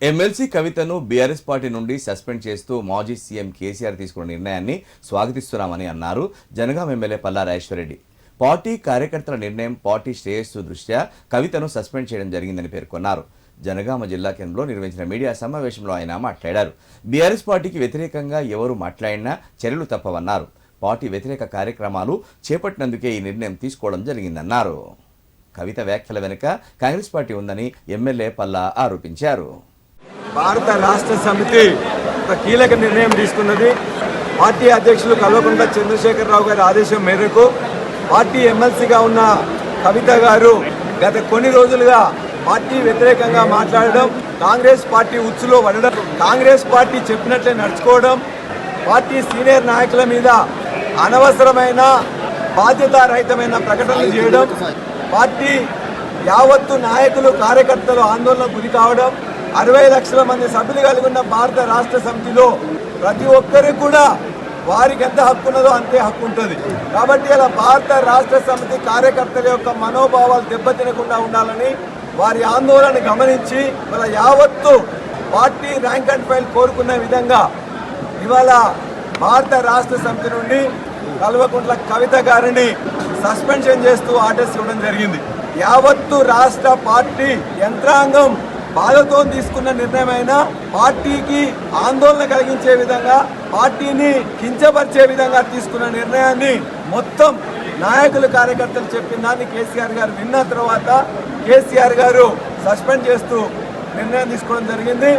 MLC కవితను BRS party నుండి suspend చేస్తూ మాజీ సీఎం కేసీఆర్ తీసుకున్న నిర్ణయాన్ని స్వాగతిస్తున్నామని అన్నారు జనగాం ఎమ్మెల్యే పల్లా రాజేశ్వరరెడ్డి. పార్టీ కార్యకర్తల నిర్ణయం పార్టీ శ్రేయస్సు దృష్ట్యా కవితను సస్పెండ్ చేయడం జరిగిందని పేర్కొన్నారు. జనగామ జిల్లా కేంద్రంలో నిర్వహించిన మీడియా సమావేశంలో ఆయన మాట్లాడారు. బీఆర్ఎస్ పార్టీకి వ్యతిరేకంగా ఎవరు మాట్లాడినా చర్యలు తప్పవన్నారు. పార్టీ వ్యతిరేక కార్యక్రమాలు చేపట్టినందుకే ఈ నిర్ణయం తీసుకోవడం జరిగిందన్నారు. కవిత వ్యాఖ్యల వెనుక కాంగ్రెస్ పార్టీ ఉందని ఎమ్మెల్యే పల్లా ఆరోపించారు. భారత రాష్ట్ర సమితి ఒక కీలక నిర్ణయం తీసుకున్నది. పార్టీ అధ్యక్షులు కల్వకుంట్ల చంద్రశేఖరరావు గారి ఆదేశం మేరకు పార్టీ ఎమ్మెల్సీగా ఉన్న కవిత గారు గత కొన్ని రోజులుగా పార్టీ వ్యతిరేకంగా మాట్లాడడం, కాంగ్రెస్ పార్టీ ఉచ్చులో పడడం, కాంగ్రెస్ పార్టీ చెప్పినట్లే నడుచుకోవడం, పార్టీ సీనియర్ నాయకుల మీద అనవసరమైన బాధ్యతారహితమైన ప్రకటనలు చేయడం, పార్టీ యావత్తు నాయకులు కార్యకర్తలు ఆందోళనకు గురి కావడం, 60 లక్షల మంది సభ్యులు కలిగి ఉన్న భారత రాష్ట్ర సమితిలో ప్రతి ఒక్కరికి కూడా వారికి ఎంత హక్కు ఉన్నదో అంతే హక్కు ఉంటుంది. కాబట్టి ఇలా భారత రాష్ట్ర సమితి కార్యకర్తల యొక్క మనోభావాలు దెబ్బతినకుండా ఉండాలని వారి ఆందోళన గమనించి ఇవాళ యావత్తు పార్టీ ర్యాంక్ అండ్ ఫైల్ కోరుకున్న విధంగా ఇవాళ భారత రాష్ట్ర సమితి నుండి కల్వకుంట్ల కవిత గారిని సస్పెన్షన్ చేస్తూ ఆర్డర్స్ ఇవ్వడం జరిగింది. యావత్తు రాష్ట్ర పార్టీ యంత్రాంగం బాధతో తీసుకున్న నిర్ణయమైన పార్టీకి ఆందోళన కలిగించే విధంగా, పార్టీని కించపరిచే విధంగా తీసుకున్న నిర్ణయాన్ని మొత్తం నాయకులు కార్యకర్తలు చెప్పిన దాన్ని కేసీఆర్ గారు విన్న తర్వాత కేసీఆర్ గారు సస్పెండ్ చేస్తూ నిర్ణయం తీసుకోవడం జరిగింది.